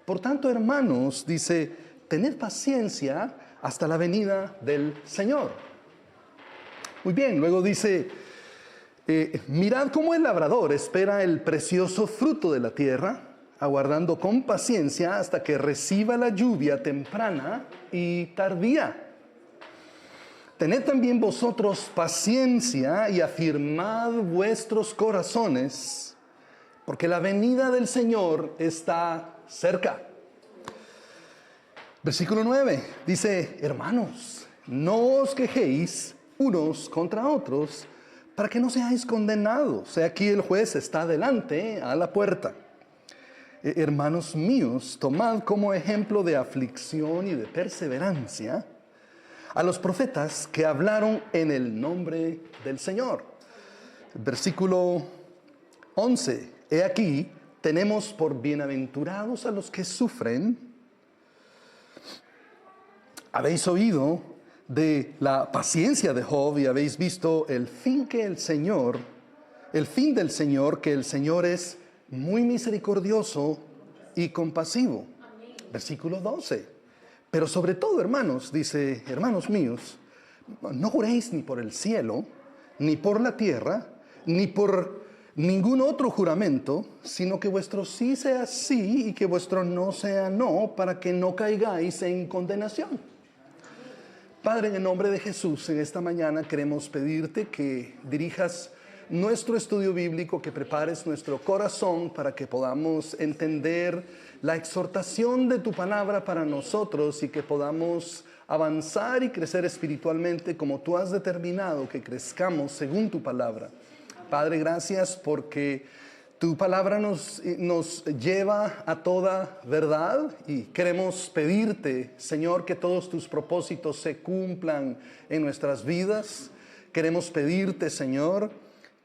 Por tanto, hermanos, dice, tened paciencia hasta la venida del Señor. Muy bien, luego dice, mirad cómo el labrador espera el precioso fruto de la tierra, aguardando con paciencia hasta que reciba la lluvia temprana y tardía. Tened también vosotros paciencia y afirmad vuestros corazones, porque la venida del Señor está cerca. Versículo 9 dice, hermanos, no os quejéis unos contra otros, para que no seáis condenados. Aquí el juez está delante a la puerta. Hermanos míos, tomad como ejemplo de aflicción y de perseverancia a los profetas que hablaron en el nombre del Señor. Versículo 11. He aquí, tenemos por bienaventurados a los que sufren. Habéis oído de la paciencia de Job y habéis visto el fin del Señor, que el Señor es muy misericordioso y compasivo. Versículo 12. Pero sobre todo, hermanos, dice, hermanos míos, no juréis ni por el cielo, ni por la tierra, ni por ningún otro juramento, sino que vuestro sí sea sí y que vuestro no sea no, para que no caigáis en condenación. Padre, en el nombre de Jesús, en esta mañana queremos pedirte que dirijas nuestro estudio bíblico, que prepares nuestro corazón para que podamos entender la exhortación de tu palabra para nosotros y que podamos avanzar y crecer espiritualmente como tú has determinado que crezcamos según tu palabra. Padre, gracias porque tu palabra nos lleva a toda verdad y queremos pedirte, Señor, que todos tus propósitos se cumplan en nuestras vidas. Queremos pedirte, Señor,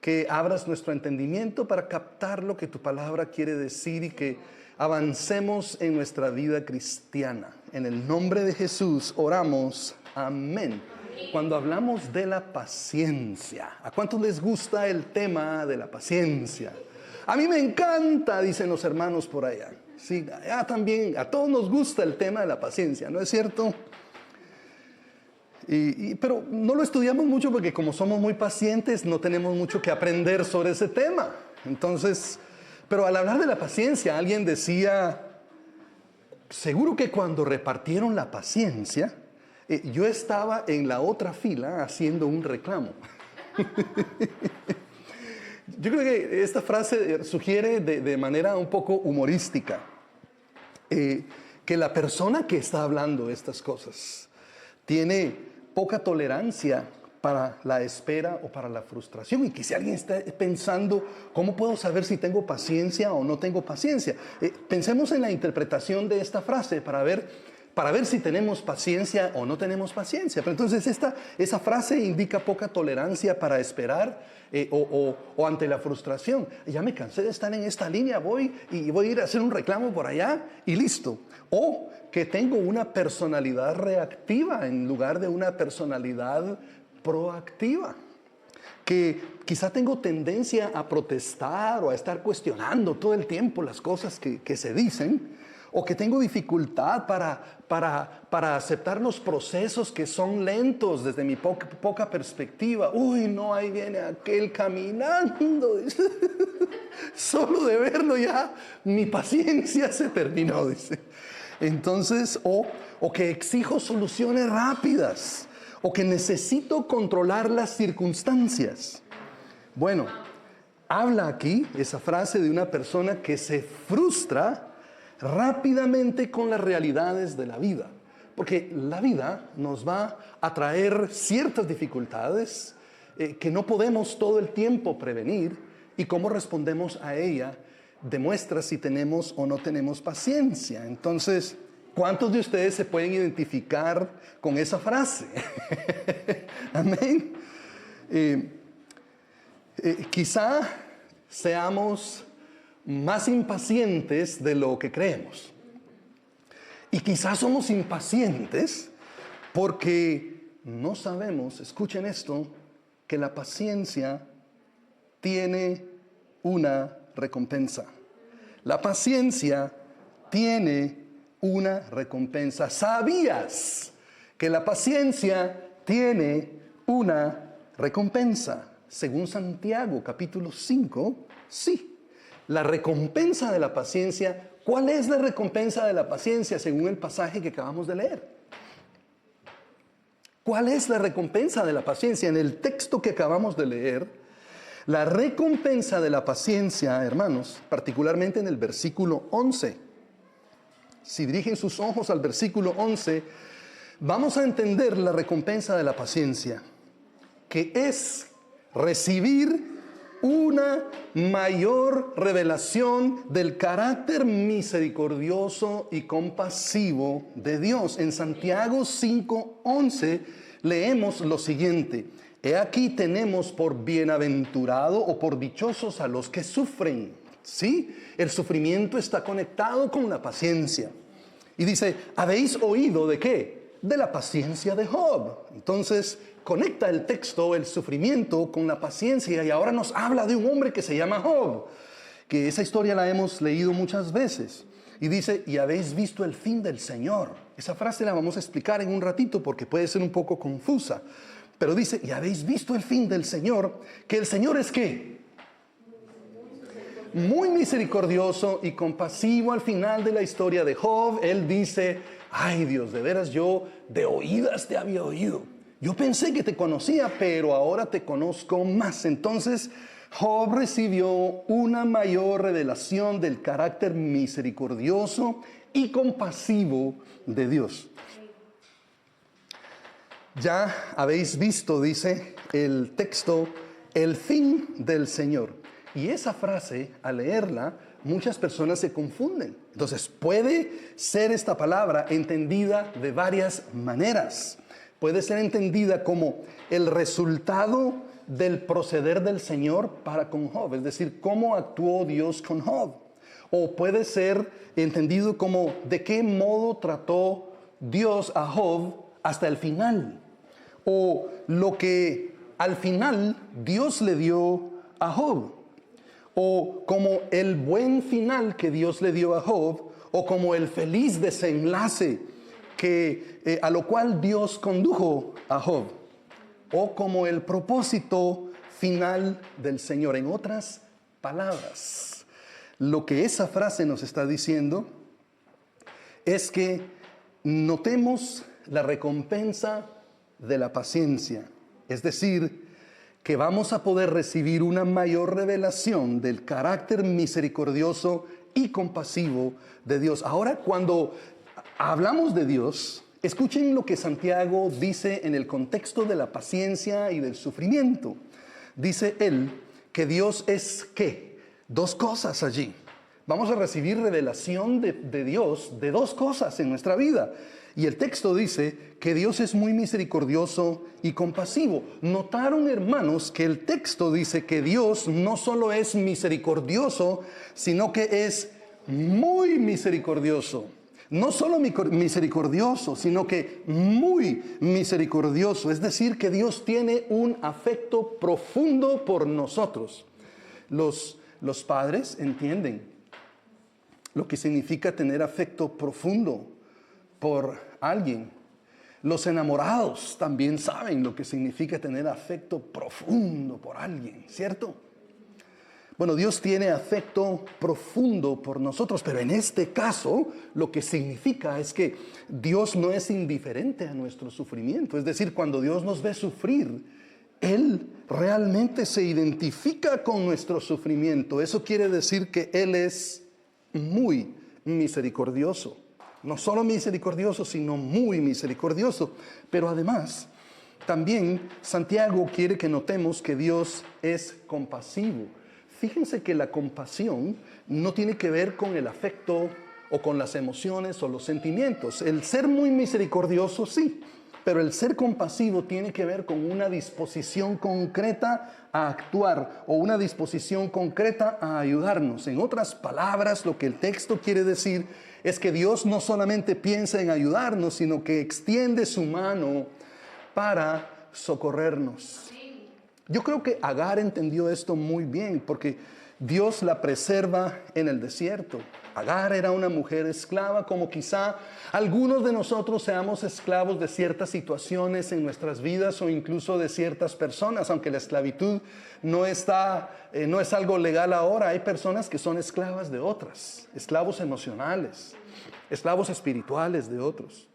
que abras nuestro entendimiento para captar lo que tu palabra quiere decir y que avancemos en nuestra vida cristiana. En el nombre de Jesús oramos. Amén. Cuando hablamos de la paciencia, ¿a cuántos les gusta el tema de la paciencia? A mí me encanta, dicen los hermanos por allá. Sí, también, a todos nos gusta el tema de la paciencia, ¿no es cierto? Pero no lo estudiamos mucho porque como somos muy pacientes no tenemos mucho que aprender sobre ese tema. Entonces, pero al hablar de la paciencia, alguien decía, seguro que cuando repartieron la paciencia, yo estaba en la otra fila haciendo un reclamo. Yo creo que esta frase sugiere de manera un poco humorística que la persona que está hablando estas cosas tiene poca tolerancia para la espera o para la frustración. Y que si alguien está pensando, ¿cómo puedo saber si tengo paciencia o no tengo paciencia? Pensemos en la interpretación de esta frase para ver si tenemos paciencia o no tenemos paciencia. Pero entonces esa frase indica poca tolerancia para esperar o ante la frustración. Ya me cansé de estar en esta línea, voy a ir a hacer un reclamo por allá y listo. O que tengo una personalidad reactiva en lugar de una personalidad proactiva. Que quizá tengo tendencia a protestar o a estar cuestionando todo el tiempo las cosas que se dicen. O que tengo dificultad para aceptar los procesos que son lentos desde mi poca perspectiva. Uy, no, ahí viene aquel caminando. Solo de verlo ya, mi paciencia se terminó, dice. Entonces, o que exijo soluciones rápidas, o que necesito controlar las circunstancias. Bueno, habla aquí esa frase de una persona que se frustra rápidamente con las realidades de la vida, porque la vida nos va a traer ciertas dificultades que no podemos todo el tiempo prevenir, y cómo respondemos a ella demuestra si tenemos o no tenemos paciencia. Entonces, ¿cuántos de ustedes se pueden identificar con esa frase? Amén. Quizá seamos más impacientes de lo que creemos. Y quizás somos impacientes porque no sabemos, escuchen esto, que la paciencia tiene una recompensa. La paciencia tiene una recompensa. ¿Sabías que la paciencia tiene una recompensa? Según Santiago, capítulo 5, sí. La recompensa de la paciencia. ¿Cuál es la recompensa de la paciencia según el pasaje que acabamos de leer? ¿Cuál es la recompensa de la paciencia? En el texto que acabamos de leer, la recompensa de la paciencia, hermanos, particularmente en el versículo 11. Si dirigen sus ojos al versículo 11, vamos a entender la recompensa de la paciencia, que es recibir una mayor revelación del carácter misericordioso y compasivo de Dios. En Santiago 5:11 leemos lo siguiente: he aquí tenemos por bienaventurado o por dichosos a los que sufren. ¿Sí? El sufrimiento está conectado con la paciencia. Y dice, ¿habéis oído de qué? De la paciencia de Job. Entonces, conecta el texto, el sufrimiento, con la paciencia, y ahora nos habla de un hombre que se llama Job, que esa historia la hemos leído muchas veces. Y dice, y habéis visto el fin del Señor. Esa frase la vamos a explicar en un ratito porque puede ser un poco confusa. Pero dice, y habéis visto el fin del Señor, que el Señor es ¿qué? Muy misericordioso y compasivo. Al final de la historia de Job, él dice, ay Dios, de veras yo de oídas te había oído. Yo pensé que te conocía, pero ahora te conozco más. Entonces, Job recibió una mayor revelación del carácter misericordioso y compasivo de Dios. Ya habéis visto, dice el texto, el fin del Señor. Y esa frase, al leerla, muchas personas se confunden. Entonces, puede ser esta palabra entendida de varias maneras. Puede ser entendida como el resultado del proceder del Señor para con Job, es decir, cómo actuó Dios con Job. O puede ser entendido como de qué modo trató Dios a Job hasta el final. O lo que al final Dios le dio a Job. O como el buen final que Dios le dio a Job, o como el feliz desenlace a lo cual Dios condujo a Job, o como el propósito final del Señor. En otras palabras, lo que esa frase nos está diciendo es que notemos la recompensa de la paciencia, es decir, que vamos a poder recibir una mayor revelación del carácter misericordioso y compasivo de Dios. Ahora, cuando hablamos de Dios, escuchen lo que Santiago dice en el contexto de la paciencia y del sufrimiento. Dice él que Dios es ¿qué? Dos cosas allí. Vamos a recibir revelación de Dios de dos cosas en nuestra vida. Y el texto dice que Dios es muy misericordioso y compasivo. Notaron, hermanos, que el texto dice que Dios no solo es misericordioso, sino que es muy misericordioso. No solo misericordioso, sino que muy misericordioso. Es decir, que Dios tiene un afecto profundo por nosotros. Los padres entienden lo que significa tener afecto profundo por alguien. Los enamorados también saben lo que significa tener afecto profundo por alguien, ¿cierto? Bueno, Dios tiene afecto profundo por nosotros, pero en este caso lo que significa es que Dios no es indiferente a nuestro sufrimiento. Es decir, cuando Dios nos ve sufrir, Él realmente se identifica con nuestro sufrimiento. Eso quiere decir que Él es muy misericordioso. No solo misericordioso, sino muy misericordioso. Pero además, también Santiago quiere que notemos que Dios es compasivo. Fíjense que la compasión no tiene que ver con el afecto o con las emociones o los sentimientos. El ser muy misericordioso, sí, pero el ser compasivo tiene que ver con una disposición concreta a actuar o una disposición concreta a ayudarnos. En otras palabras, lo que el texto quiere decir es que Dios no solamente piensa en ayudarnos, sino que extiende su mano para socorrernos. Yo creo que Agar entendió esto muy bien porque Dios la preserva en el desierto. Agar era una mujer esclava, como quizá algunos de nosotros seamos esclavos de ciertas situaciones en nuestras vidas o incluso de ciertas personas, aunque la esclavitud no es algo legal ahora. Hay personas que son esclavas de otras, esclavos emocionales, esclavos espirituales de otros.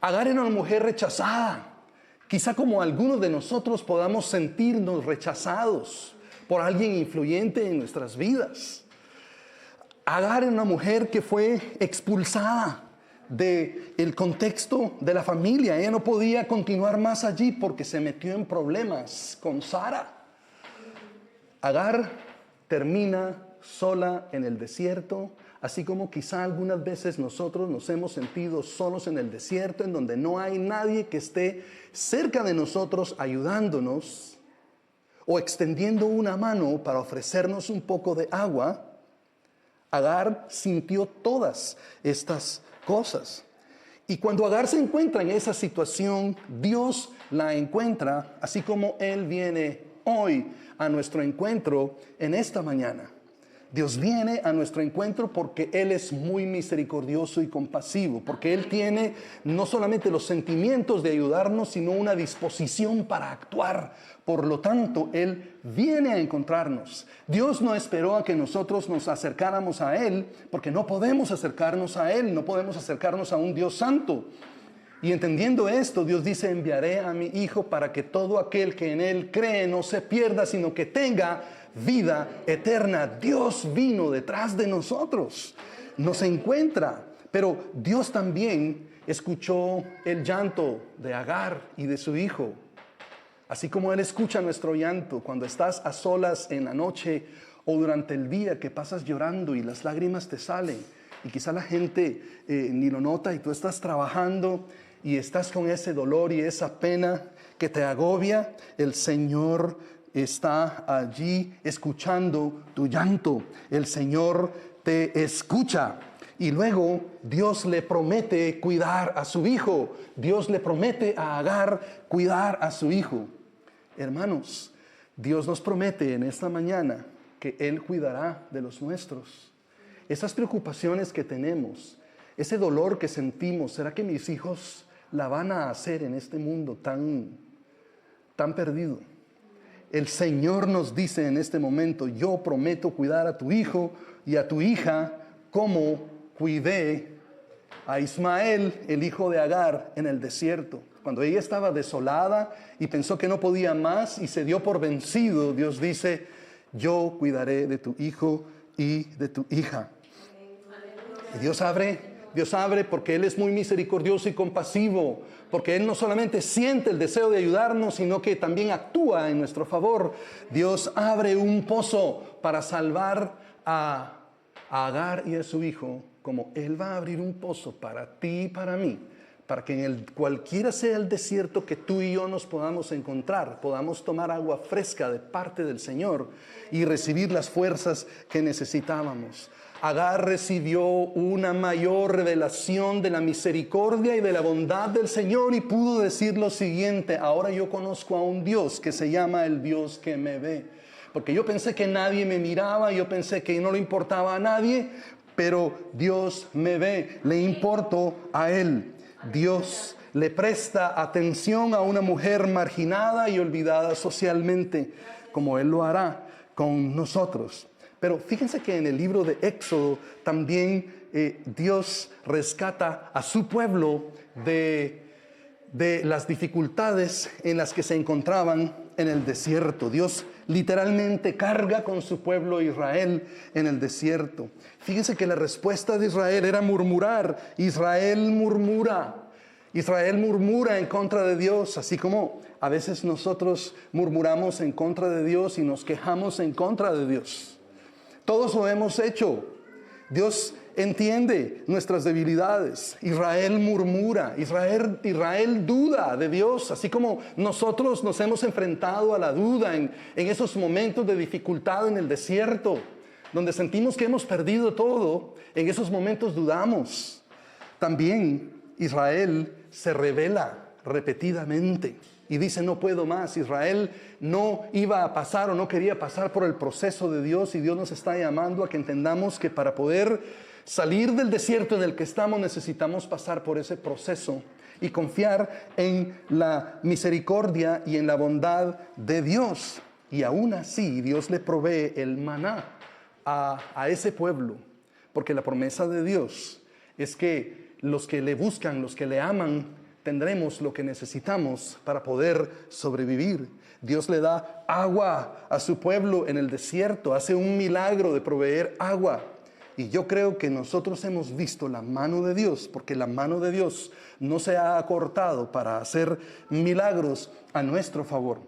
Agar era una mujer rechazada. Quizá como algunos de nosotros podamos sentirnos rechazados por alguien influyente en nuestras vidas. Agar era una mujer que fue expulsada del contexto de la familia. Ella no podía continuar más allí porque se metió en problemas con Sara. Agar termina sola en el desierto, así como quizá algunas veces nosotros nos hemos sentido solos en el desierto, en donde no hay nadie que esté cerca de nosotros ayudándonos o extendiendo una mano para ofrecernos un poco de agua. Agar sintió todas estas cosas. Y cuando Agar se encuentra en esa situación, Dios la encuentra, así como Él viene hoy a nuestro encuentro en esta mañana. Dios viene a nuestro encuentro porque Él es muy misericordioso y compasivo, porque Él tiene no solamente los sentimientos de ayudarnos, sino una disposición para actuar. Por lo tanto, Él viene a encontrarnos. Dios no esperó a que nosotros nos acercáramos a Él, porque no podemos acercarnos a Él, no podemos acercarnos a un Dios santo. Y entendiendo esto, Dios dice: enviaré a mi Hijo para que todo aquel que en Él cree no se pierda, sino que tenga vida eterna. Dios vino detrás de nosotros, nos encuentra. Pero Dios también escuchó el llanto de Agar y de su hijo. Así como Él escucha nuestro llanto cuando estás a solas en la noche o durante el día que pasas llorando y las lágrimas te salen. Y quizá la gente ni lo nota y tú estás trabajando y estás con ese dolor y esa pena que te agobia. El Señor está allí escuchando tu llanto. El Señor te escucha. Y luego Dios le promete cuidar a su hijo. Dios le promete a Agar cuidar a su hijo. Hermanos, Dios nos promete en esta mañana que Él cuidará de los nuestros. Esas preocupaciones que tenemos, ese dolor que sentimos, ¿será que mis hijos la van a hacer en este mundo tan perdido? El Señor nos dice en este momento: yo prometo cuidar a tu hijo y a tu hija como cuidé a Ismael, el hijo de Agar, en el desierto. Cuando ella estaba desolada y pensó que no podía más y se dio por vencido, Dios dice: yo cuidaré de tu hijo y de tu hija. Y Dios abre porque Él es muy misericordioso y compasivo, porque Él no solamente siente el deseo de ayudarnos, sino que también actúa en nuestro favor. Dios abre un pozo para salvar a Agar y a su hijo, como Él va a abrir un pozo para ti y para mí, para que en cualquiera sea el desierto que tú y yo nos podamos encontrar, podamos tomar agua fresca de parte del Señor y recibir las fuerzas que necesitábamos. Agar recibió una mayor revelación de la misericordia y de la bondad del Señor y pudo decir lo siguiente: ahora yo conozco a un Dios que se llama el Dios que me ve. Porque yo pensé que nadie me miraba, yo pensé que no le importaba a nadie, pero Dios me ve, le importo a Él. Dios le presta atención a una mujer marginada y olvidada socialmente, como Él lo hará con nosotros. Pero fíjense que en el libro de Éxodo también Dios rescata a su pueblo de las dificultades en las que se encontraban en el desierto. Dios literalmente carga con su pueblo Israel en el desierto. Fíjense que la respuesta de Israel era murmurar. Israel murmura en contra de Dios, así como a veces nosotros murmuramos en contra de Dios y nos quejamos en contra de Dios. Todos lo hemos hecho. Dios entiende nuestras debilidades. Israel murmura, Israel duda de Dios, así como nosotros nos hemos enfrentado a la duda en esos momentos de dificultad en el desierto, donde sentimos que hemos perdido todo. En esos momentos dudamos. También Israel se rebela repetidamente. y dice: no puedo más. Israel no iba a pasar o no quería pasar por el proceso de Dios, y Dios nos está llamando a que entendamos que para poder salir del desierto en el que estamos necesitamos pasar por ese proceso y confiar en la misericordia y en la bondad de Dios. Y aún así Dios le provee el maná a ese pueblo, porque la promesa de Dios es que los que le buscan, los que le aman, tendremos lo que necesitamos para poder sobrevivir. Dios le da agua a su pueblo en el desierto, hace un milagro de proveer agua. Y yo creo que nosotros hemos visto la mano de Dios, porque la mano de Dios no se ha acortado para hacer milagros a nuestro favor.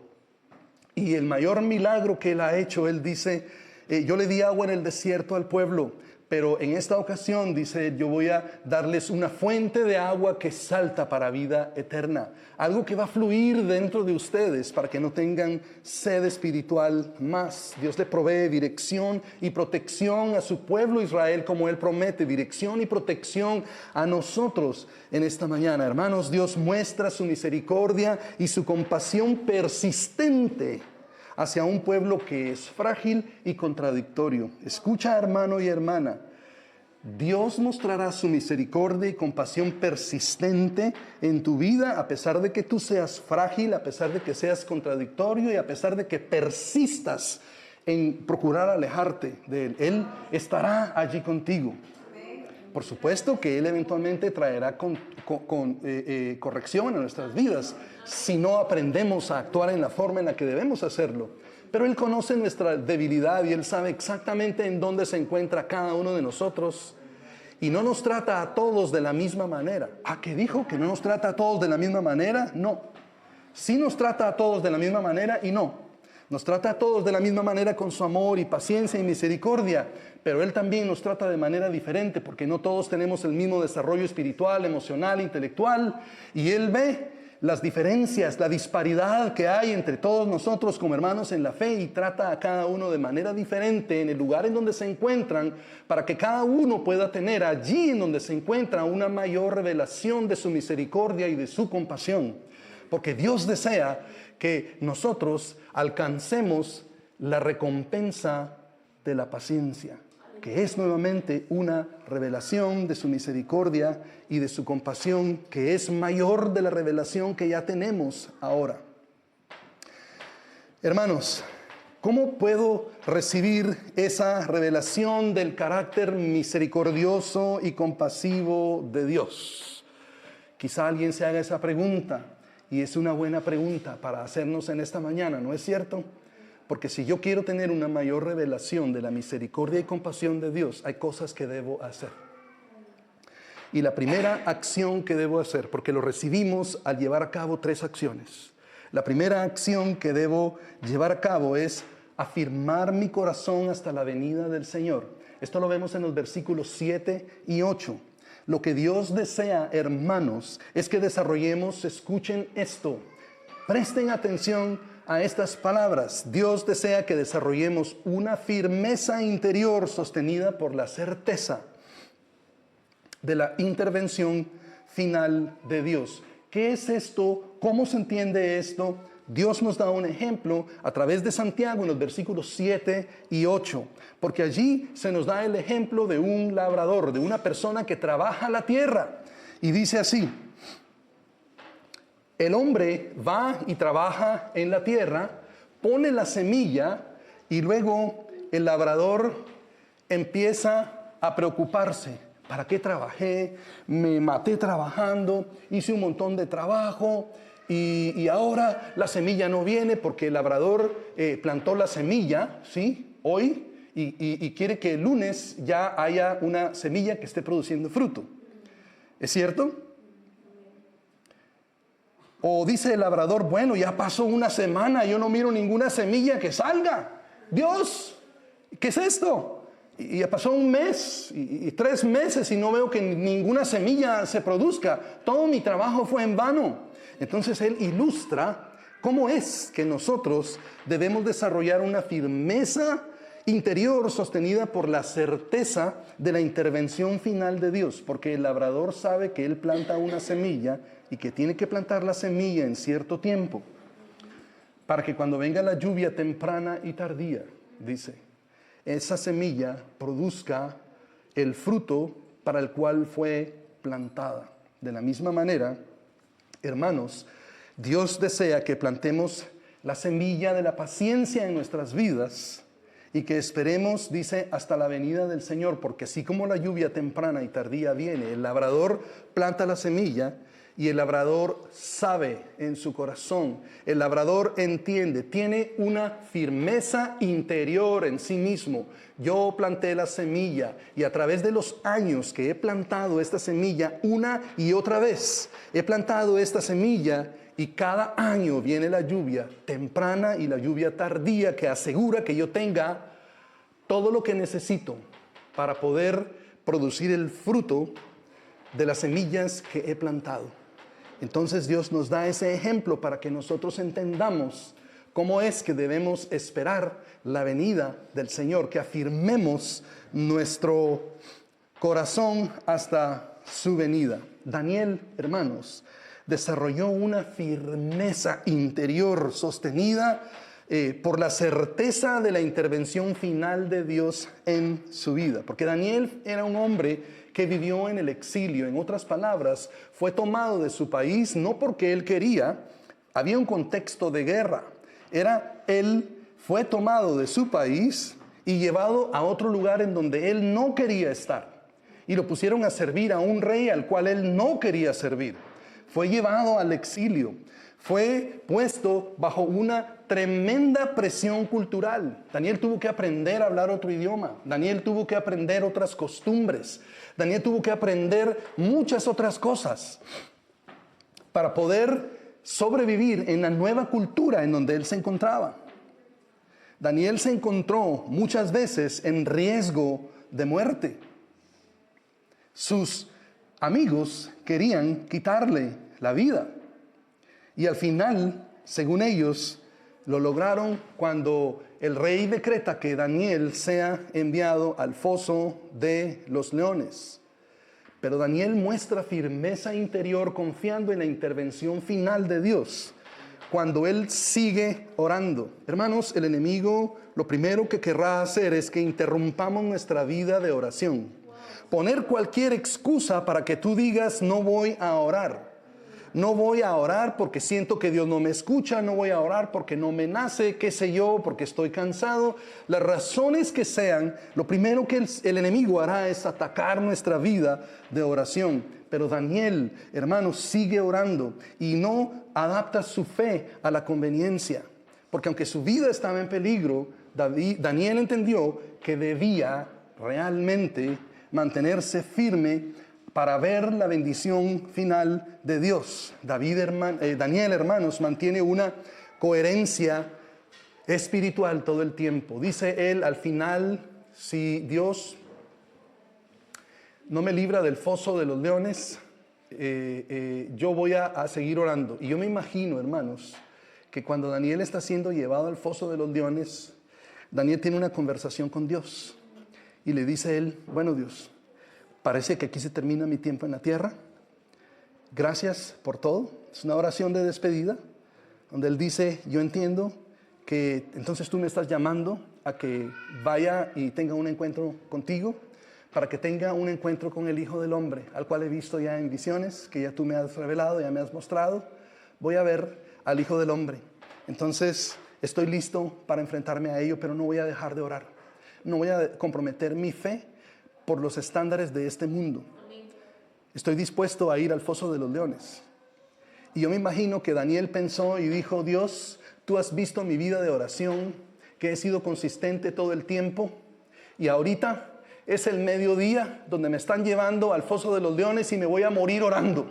Y el mayor milagro que Él ha hecho, Él dice: yo le di agua en el desierto al pueblo, pero en esta ocasión, dice, yo voy a darles una fuente de agua que salta para vida eterna. Algo que va a fluir dentro de ustedes para que no tengan sed espiritual más. Dios le provee dirección y protección a su pueblo Israel, como Él promete, dirección y protección a nosotros en esta mañana. Hermanos, Dios muestra su misericordia y su compasión persistente hacia un pueblo que es frágil y contradictorio. Escucha, hermano y hermana, Dios mostrará su misericordia y compasión persistente en tu vida, a pesar de que tú seas frágil, a pesar de que seas contradictorio y a pesar de que persistas en procurar alejarte de Él. Él estará allí contigo. Por supuesto que Él eventualmente traerá corrección a nuestras vidas si no aprendemos a actuar en la forma en la que debemos hacerlo. Pero Él conoce nuestra debilidad y Él sabe exactamente en dónde se encuentra cada uno de nosotros. Y no nos trata a todos de la misma manera. ¿Ah, qué dijo? ¿Que no nos trata a todos de la misma manera? No. Sí nos trata a todos de la misma manera y no. Nos trata a todos de la misma manera con su amor y paciencia y misericordia, pero Él también nos trata de manera diferente, porque no todos tenemos el mismo desarrollo espiritual, emocional, intelectual, y Él ve las diferencias, la disparidad que hay entre todos nosotros como hermanos en la fe, y trata a cada uno de manera diferente en el lugar en donde se encuentran, para que cada uno pueda tener allí en donde se encuentra una mayor revelación de su misericordia y de su compasión, porque Dios desea que nosotros alcancemos la recompensa de la paciencia, que es nuevamente una revelación de su misericordia y de su compasión, que es mayor de la revelación que ya tenemos ahora. Hermanos, ¿cómo puedo recibir esa revelación del carácter misericordioso y compasivo de Dios? Quizá alguien se haga esa pregunta. Y es una buena pregunta para hacernos en esta mañana, ¿no es cierto? Porque si yo quiero tener una mayor revelación de la misericordia y compasión de Dios, hay cosas que debo hacer. Y la primera acción que debo hacer, porque lo recibimos al llevar a cabo 3 acciones. La primera acción que debo llevar a cabo es afirmar mi corazón hasta la venida del Señor. Esto lo vemos en los versículos 7 y 8. Lo que Dios desea, hermanos, es que desarrollemos, escuchen esto, presten atención a estas palabras. Dios desea que desarrollemos una firmeza interior sostenida por la certeza de la intervención final de Dios. ¿Qué es esto? ¿Cómo se entiende esto? Dios nos da un ejemplo a través de Santiago en los versículos 7 y 8, porque allí se nos da el ejemplo de un labrador, de una persona que trabaja la tierra. Y dice así: el hombre va y trabaja en la tierra, pone la semilla y luego el labrador empieza a preocuparse. ¿Para qué trabajé? Me maté trabajando, hice un montón de trabajo. Y ahora la semilla no viene porque el labrador plantó la semilla, ¿sí? Hoy, y quiere que el lunes ya haya una semilla que esté produciendo fruto. ¿Es cierto? O dice el labrador: bueno, ya pasó una semana, yo no miro ninguna semilla que salga. Dios, ¿qué es esto? Y ya pasó un mes y 3 meses y no veo que ninguna semilla se produzca. Todo mi trabajo fue en vano. Entonces Él ilustra cómo es que nosotros debemos desarrollar una firmeza interior sostenida por la certeza de la intervención final de Dios, porque el labrador sabe que Él planta una semilla y que tiene que plantar la semilla en cierto tiempo para que cuando venga la lluvia temprana y tardía, dice, esa semilla produzca el fruto para el cual fue plantada. De la misma manera, hermanos, Dios desea que plantemos la semilla de la paciencia en nuestras vidas y que esperemos, dice, hasta la venida del Señor, porque así como la lluvia temprana y tardía viene, el labrador planta la semilla y el labrador sabe en su corazón, el labrador entiende, tiene una firmeza interior en sí mismo. Yo planté la semilla y a través de los años que he plantado esta semilla una y otra vez, he plantado esta semilla y cada año viene la lluvia temprana y la lluvia tardía que asegura que yo tenga todo lo que necesito para poder producir el fruto de las semillas que he plantado. Entonces Dios nos da ese ejemplo para que nosotros entendamos cómo es que debemos esperar la venida del Señor, que afirmemos nuestro corazón hasta su venida. Daniel, hermanos, desarrolló una firmeza interior sostenida por la certeza de la intervención final de Dios en su vida. Porque Daniel era un hombre que vivió en el exilio. En otras palabras, fue tomado de su país no porque él quería, había un contexto de guerra. Él fue tomado de su país y llevado a otro lugar en donde él no quería estar. Y lo pusieron a servir a un rey al cual él no quería servir. Fue llevado al exilio. Fue puesto bajo una tremenda presión cultural. Daniel tuvo que aprender a hablar otro idioma. Daniel tuvo que aprender otras costumbres. Daniel tuvo que aprender muchas otras cosas para poder sobrevivir en la nueva cultura en donde él se encontraba. Daniel se encontró muchas veces en riesgo de muerte. Sus amigos querían quitarle la vida. Y al final, según ellos, lo lograron cuando el rey decreta que Daniel sea enviado al foso de los leones. Pero Daniel muestra firmeza interior confiando en la intervención final de Dios cuando él sigue orando. Hermanos, el enemigo lo primero que querrá hacer es que interrumpamos nuestra vida de oración. Poner cualquier excusa para que tú digas no voy a orar. No voy a orar porque siento que Dios no me escucha, no voy a orar porque no me nace, qué sé yo, porque estoy cansado. Las razones que sean, lo primero que el enemigo hará es atacar nuestra vida de oración. Pero Daniel, hermanos, sigue orando y no adapta su fe a la conveniencia. Porque aunque su vida estaba en peligro, Daniel entendió que debía realmente mantenerse firme para ver la bendición final de Dios. Daniel, hermanos, mantiene una coherencia espiritual todo el tiempo. Dice él al final, si Dios no me libra del foso de los leones, yo voy a seguir orando. Y yo me imagino, hermanos, que cuando Daniel está siendo llevado al foso de los leones, Daniel tiene una conversación con Dios. Y le dice él, bueno Dios, parece que aquí se termina mi tiempo en la tierra. Gracias por todo. Es una oración de despedida, donde él dice, yo entiendo que entonces tú me estás llamando a que vaya y tenga un encuentro contigo, para que tenga un encuentro con el Hijo del Hombre, al cual he visto ya en visiones, que ya tú me has revelado, ya me has mostrado. Voy a ver al Hijo del Hombre. Entonces estoy listo para enfrentarme a ello, pero no voy a dejar de orar. No voy a comprometer mi fe por los estándares de este mundo. Estoy dispuesto a ir al foso de los leones. Y yo me imagino que Daniel pensó y dijo, Dios, tú has visto mi vida de oración, que he sido consistente todo el tiempo, y ahorita es el mediodía donde me están llevando al foso de los leones y me voy a morir orando.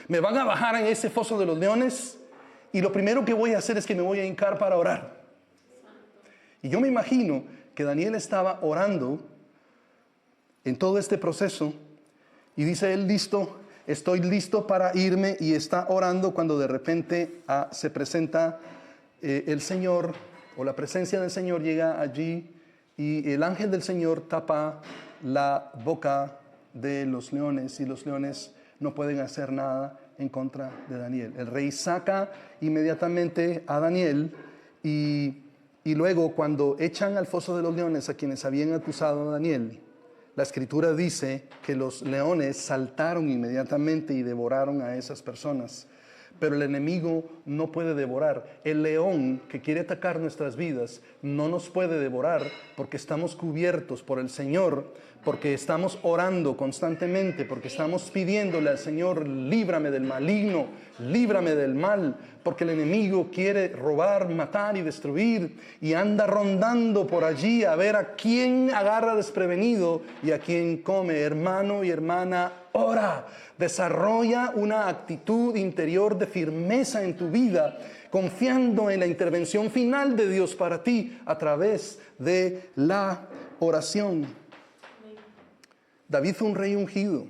Me van a bajar en ese foso de los leones y lo primero que voy a hacer es que me voy a hincar para orar. Y yo me imagino que Daniel estaba orando en todo este proceso y dice él, listo, estoy listo para irme, y está orando cuando de repente se presenta el Señor, o la presencia del Señor llega allí, y el ángel del Señor tapa la boca de los leones y los leones no pueden hacer nada en contra de Daniel. El rey saca inmediatamente a Daniel y luego cuando echan al foso de los leones a quienes habían acusado a Daniel, la escritura dice que los leones saltaron inmediatamente y devoraron a esas personas. Pero el enemigo no puede devorar. El león que quiere atacar nuestras vidas no nos puede devorar porque estamos cubiertos por el Señor, porque estamos orando constantemente, porque estamos pidiéndole al Señor, líbrame del maligno, líbrame del mal, porque el enemigo quiere robar, matar y destruir y anda rondando por allí a ver a quién agarra desprevenido y a quién come. Hermano y hermana, ora, desarrolla una actitud interior de firmeza en tu vida, confiando en la intervención final de Dios para ti a través de la oración. David fue un rey ungido.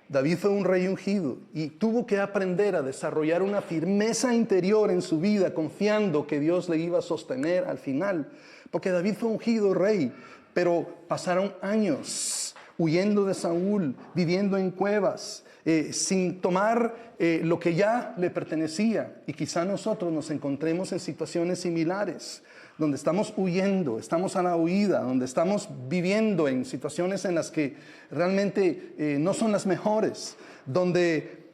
David fue un rey ungido y tuvo que aprender a desarrollar una firmeza interior en su vida, confiando que Dios le iba a sostener al final. Porque David fue ungido rey, pero pasaron años huyendo de Saúl, viviendo en cuevas, sin tomar lo que ya le pertenecía. Y quizá nosotros nos encontremos en situaciones similares, donde estamos huyendo, estamos a la huida, donde estamos viviendo en situaciones en las que realmente no son las mejores, donde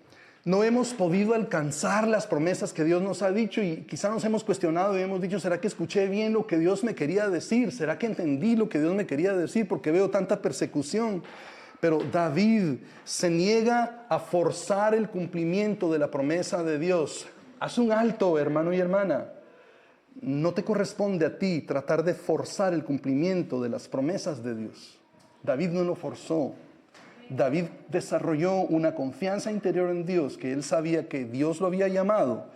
no hemos podido alcanzar las promesas que Dios nos ha dicho y quizá nos hemos cuestionado y hemos dicho, ¿será que escuché bien lo que Dios me quería decir? ¿Será que entendí lo que Dios me quería decir? Porque veo tanta persecución. Pero David se niega a forzar el cumplimiento de la promesa de Dios. Haz un alto, hermano y hermana. No te corresponde a ti tratar de forzar el cumplimiento de las promesas de Dios. David no lo forzó. David desarrolló una confianza interior en Dios, que él sabía que Dios lo había llamado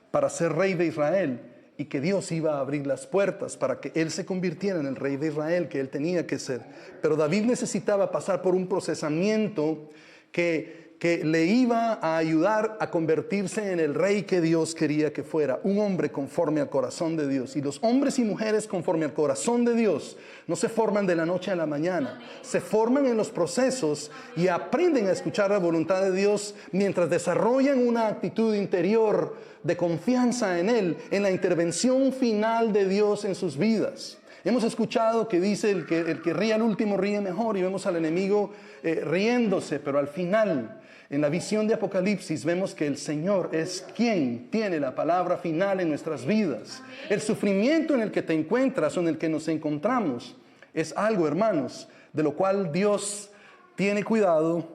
para ser rey de Israel y que Dios iba a abrir las puertas para que él se convirtiera en el rey de Israel que él tenía que ser. Pero David necesitaba pasar por un procesamiento que le iba a ayudar a convertirse en el rey que Dios quería que fuera, un hombre conforme al corazón de Dios. Y los hombres y mujeres conforme al corazón de Dios no se forman de la noche a la mañana, se forman en los procesos y aprenden a escuchar la voluntad de Dios mientras desarrollan una actitud interior de confianza en Él, en la intervención final de Dios en sus vidas. Hemos escuchado que dice el que ríe al último ríe mejor, y vemos al enemigo riéndose, pero al final, en la visión de Apocalipsis, vemos que el Señor es quien tiene la palabra final en nuestras vidas. El sufrimiento en el que te encuentras o en el que nos encontramos es algo, hermanos, de lo cual Dios tiene cuidado,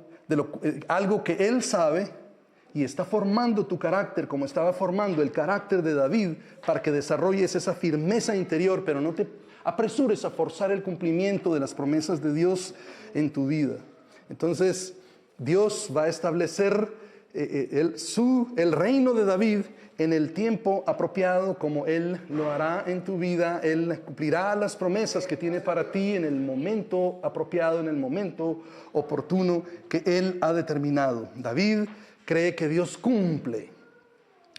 algo que Él sabe y está formando tu carácter como estaba formando el carácter de David para que desarrolles esa firmeza interior, pero no te apresures a forzar el cumplimiento de las promesas de Dios en tu vida. Entonces, Dios va a establecer el reino de David en el tiempo apropiado, como Él lo hará en tu vida. Él cumplirá las promesas que tiene para ti en el momento apropiado, en el momento oportuno que Él ha determinado. David cree que Dios cumple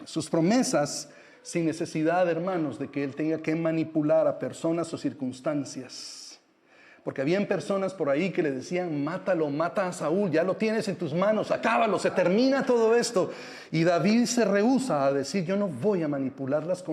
sus promesas sin necesidad, hermanos, de que Él tenga que manipular a personas o circunstancias. Porque habían personas por ahí que le decían, mátalo, mata a Saúl, ya lo tienes en tus manos, acábalo, se termina todo esto. Y David se rehúsa a decir, yo no voy a manipularlas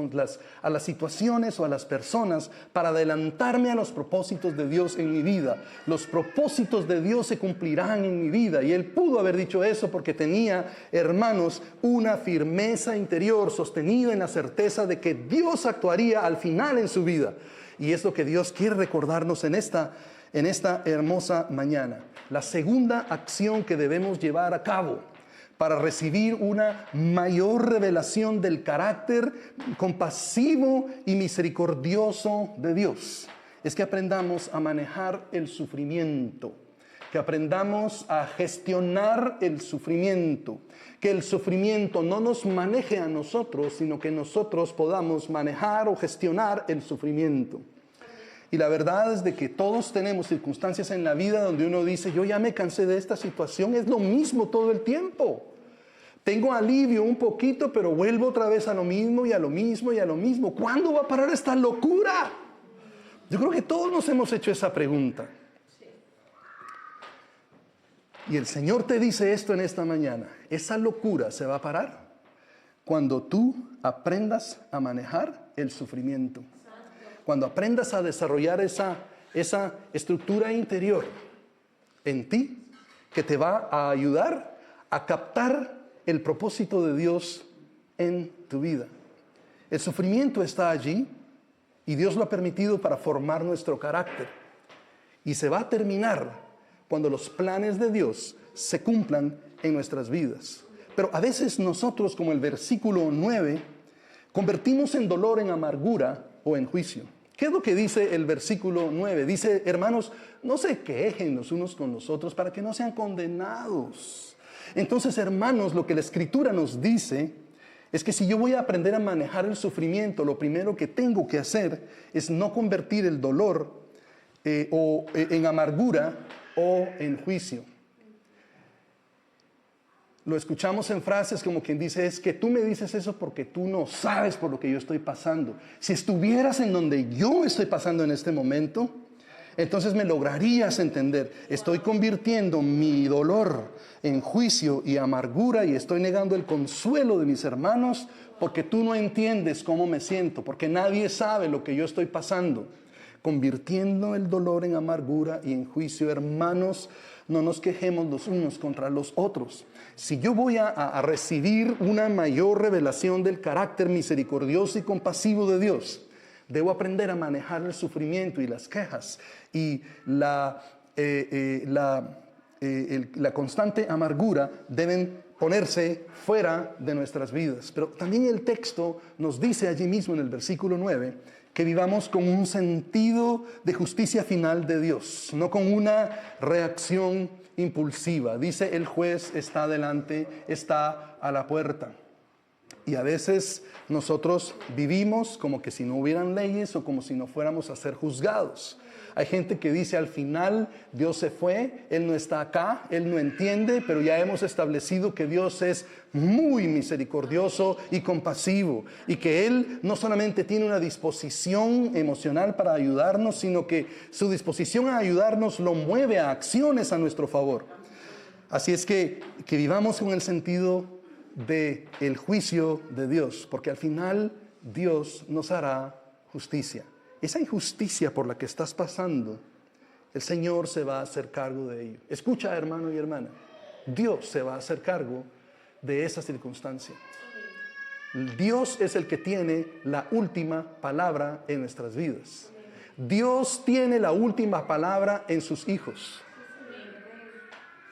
a las situaciones o a las personas para adelantarme a los propósitos de Dios en mi vida. Los propósitos de Dios se cumplirán en mi vida. Y él pudo haber dicho eso porque tenía, hermanos, una firmeza interior sostenida en la certeza de que Dios actuaría al final en su vida. Y es lo que Dios quiere recordarnos en esta hermosa mañana. La segunda acción que debemos llevar a cabo para recibir una mayor revelación del carácter compasivo y misericordioso de Dios es que aprendamos a manejar el sufrimiento, que aprendamos a gestionar el sufrimiento, que el sufrimiento no nos maneje a nosotros, sino que nosotros podamos manejar o gestionar el sufrimiento. Y la verdad es de que todos tenemos circunstancias en la vida donde uno dice, yo ya me cansé de esta situación, es lo mismo todo el tiempo. Tengo alivio un poquito, pero vuelvo otra vez a lo mismo y a lo mismo y a lo mismo. ¿Cuándo va a parar esta locura? Yo creo que todos nos hemos hecho esa pregunta. Y el Señor te dice esto en esta mañana. Esa locura se va a parar cuando tú aprendas a manejar el sufrimiento. Cuando aprendas a desarrollar esa estructura interior en ti que te va a ayudar a captar el propósito de Dios en tu vida. El sufrimiento está allí y Dios lo ha permitido para formar nuestro carácter. Y se va a terminar cuando los planes de Dios se cumplan en nuestras vidas. Pero a veces nosotros, como el versículo 9, convertimos en dolor en amargura o en juicio. ¿Qué es lo que dice el versículo 9? Dice, hermanos, no se quejen los unos con los otros para que no sean condenados. Entonces, hermanos, lo que la Escritura nos dice es que si yo voy a aprender a manejar el sufrimiento, lo primero que tengo que hacer es no convertir el dolor en amargura o en juicio. Lo escuchamos en frases como quien dice, es que tú me dices eso porque tú no sabes por lo que yo estoy pasando. Si estuvieras en donde yo estoy pasando en este momento, entonces me lograrías entender. Estoy convirtiendo mi dolor en juicio y amargura y estoy negando el consuelo de mis hermanos porque tú no entiendes cómo me siento, porque nadie sabe lo que yo estoy pasando. Convirtiendo el dolor en amargura y en juicio. Hermanos, no nos quejemos los unos contra los otros. Si yo voy a recibir una mayor revelación del carácter misericordioso y compasivo de Dios, debo aprender a manejar el sufrimiento y las quejas y la constante amargura deben ponerse fuera de nuestras vidas. Pero también el texto nos dice allí mismo en el versículo 9 que vivamos con un sentido de justicia final de Dios, no con una reacción impulsiva. Dice, el juez está delante, está a la puerta. Y a veces nosotros vivimos como que si no hubieran leyes o como si no fuéramos a ser juzgados. Hay gente que dice al final, Dios se fue, Él no está acá, Él no entiende, pero ya hemos establecido que Dios es muy misericordioso y compasivo y que Él no solamente tiene una disposición emocional para ayudarnos, sino que su disposición a ayudarnos lo mueve a acciones a nuestro favor. Así es que vivamos con el sentido del juicio de Dios, porque al final Dios nos hará justicia. Esa injusticia por la que estás pasando, el Señor se va a hacer cargo de ello. Escucha, hermano y hermana, Dios se va a hacer cargo de esa circunstancia. Dios es el que tiene la última palabra en nuestras vidas. Dios tiene la última palabra en sus hijos.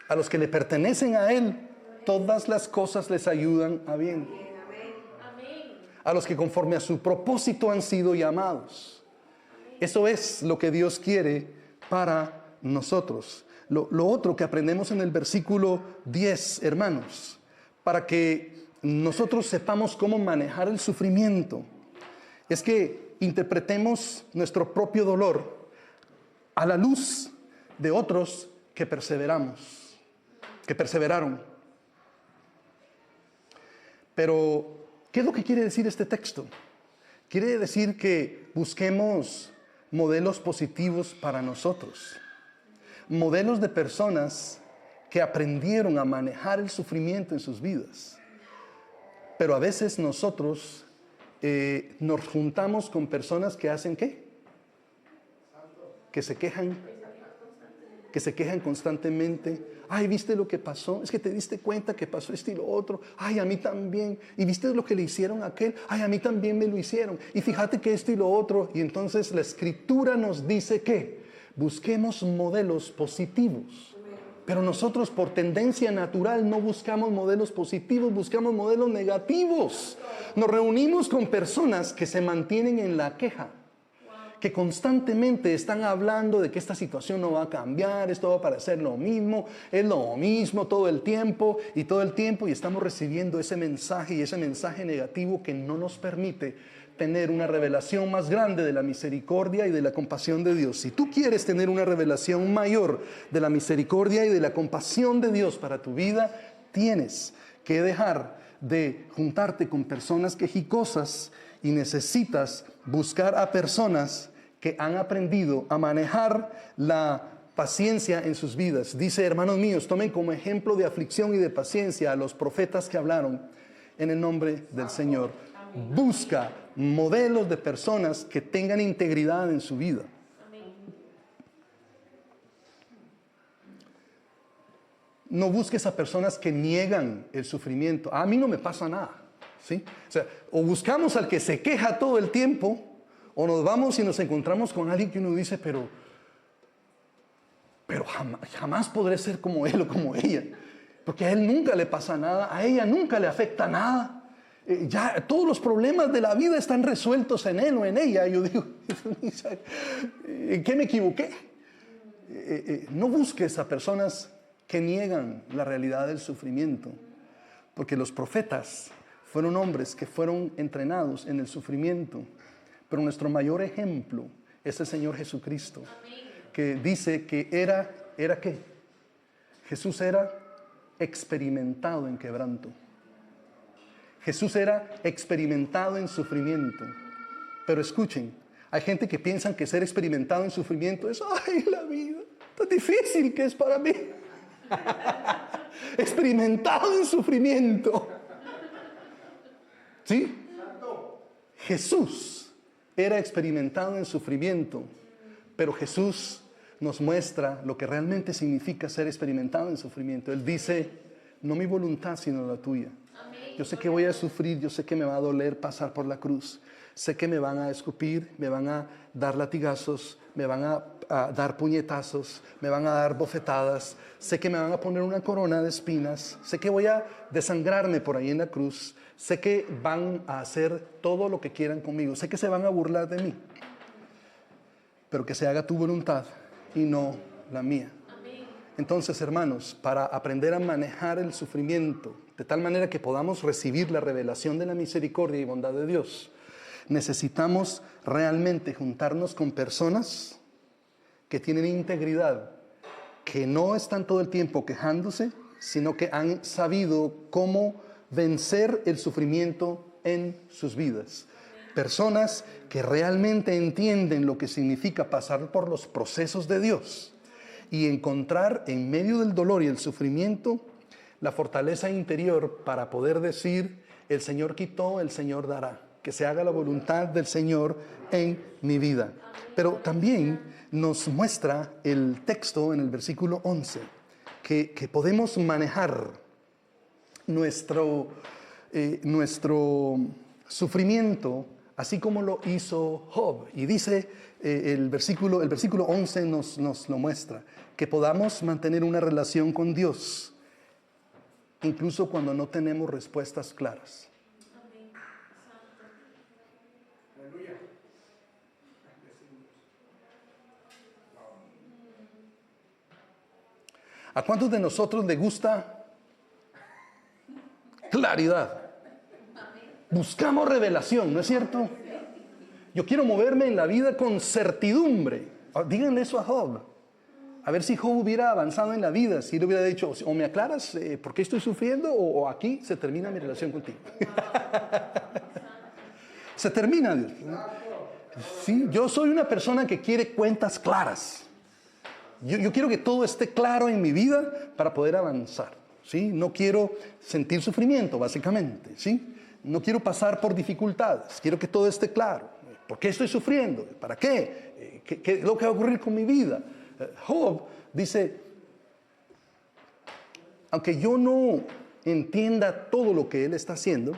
A los que le pertenecen a Él, todas las cosas les ayudan a bien. A los que conforme a su propósito han sido llamados. Eso es lo que Dios quiere para nosotros. Lo otro que aprendemos en el versículo 10, hermanos, para que nosotros sepamos cómo manejar el sufrimiento, es que interpretemos nuestro propio dolor a la luz de otros que perseveraron. Pero, ¿qué es lo que quiere decir este texto? Quiere decir que busquemos modelos positivos para nosotros. Modelos de personas que aprendieron a manejar el sufrimiento en sus vidas. Pero a veces nosotros nos juntamos con personas que hacen ¿qué? Que se quejan constantemente. Ay, ¿viste lo que pasó? Es que te diste cuenta que pasó esto y lo otro. Ay, a mí también. ¿Y viste lo que le hicieron a aquel? Ay, a mí también me lo hicieron. Y fíjate que esto y lo otro. Y entonces la Escritura nos dice que busquemos modelos positivos. Pero nosotros por tendencia natural no buscamos modelos positivos, buscamos modelos negativos. Nos reunimos con personas que se mantienen en la queja, que constantemente están hablando de que esta situación no va a cambiar, esto va a parecer lo mismo, es lo mismo todo el tiempo, y estamos recibiendo ese mensaje y ese mensaje negativo que no nos permite tener una revelación más grande de la misericordia y de la compasión de Dios. Si tú quieres tener una revelación mayor de la misericordia y de la compasión de Dios para tu vida, tienes que dejar de juntarte con personas quejicosas y necesitas buscar a personas que han aprendido a manejar la paciencia en sus vidas. Dice, hermanos míos, tomen como ejemplo de aflicción y de paciencia a los profetas que hablaron en el nombre del Señor. Busca modelos de personas que tengan integridad en su vida. No busques a personas que niegan el sufrimiento. A mí no me pasa nada, ¿sí? O sea, o buscamos al que se queja todo el tiempo, o nos vamos y nos encontramos con alguien que uno dice, pero jamás podré ser como él o como ella, porque a él nunca le pasa nada, a ella nunca le afecta nada. Ya todos los problemas de la vida están resueltos en él o en ella. Yo digo, ¿en qué me equivoqué? No busques a personas que niegan la realidad del sufrimiento, porque los profetas fueron hombres que fueron entrenados en el sufrimiento, pero nuestro mayor ejemplo es el Señor Jesucristo, que dice que ¿era qué? Jesús era experimentado en quebranto. Jesús era experimentado en sufrimiento. Pero escuchen, hay gente que piensa que ser experimentado en sufrimiento es, ay, la vida, tan difícil que es para mí. Experimentado en sufrimiento. ¿Sí? Jesús era experimentado en sufrimiento, pero Jesús nos muestra lo que realmente significa ser experimentado en sufrimiento. Él dice, no mi voluntad sino la tuya. Yo sé que voy a sufrir, yo sé que me va a doler pasar por la cruz, sé que me van a escupir, me van a dar latigazos, me van a dar puñetazos, me van a dar bofetadas, sé que me van a poner una corona de espinas, sé que voy a desangrarme por ahí en la cruz, sé que van a hacer todo lo que quieran conmigo, sé que se van a burlar de mí, pero que se haga tu voluntad y no la mía. Entonces, hermanos, para aprender a manejar el sufrimiento de tal manera que podamos recibir la revelación de la misericordia y bondad de Dios, necesitamos realmente juntarnos con personas que tienen integridad, que no están todo el tiempo quejándose, sino que han sabido cómo vencer el sufrimiento en sus vidas. Personas que realmente entienden lo que significa pasar por los procesos de Dios y encontrar en medio del dolor y el sufrimiento la fortaleza interior para poder decir, el Señor quitó, el Señor dará. Que se haga la voluntad del Señor en mi vida. Pero también nos muestra el texto en el versículo 11, que podemos manejar nuestro sufrimiento, así como lo hizo Job. Y dice el versículo 11 nos lo muestra, que podamos mantener una relación con Dios, incluso cuando no tenemos respuestas claras. ¿A cuántos de nosotros le gusta claridad? Buscamos revelación, ¿no es cierto? Yo quiero moverme en la vida con certidumbre. Díganle eso a Job. A ver si Job hubiera avanzado en la vida, si él hubiera dicho, o me aclaras por qué estoy sufriendo, o aquí se termina mi relación contigo. Se termina, Dios. Sí, yo soy una persona que quiere cuentas claras. Yo quiero que todo esté claro en mi vida para poder avanzar, ¿sí? No quiero sentir sufrimiento, básicamente, ¿sí? No quiero pasar por dificultades, quiero que todo esté claro. ¿Por qué estoy sufriendo? ¿Para qué? ¿Qué es lo que va a ocurrir con mi vida? Job dice, aunque yo no entienda todo lo que él está haciendo,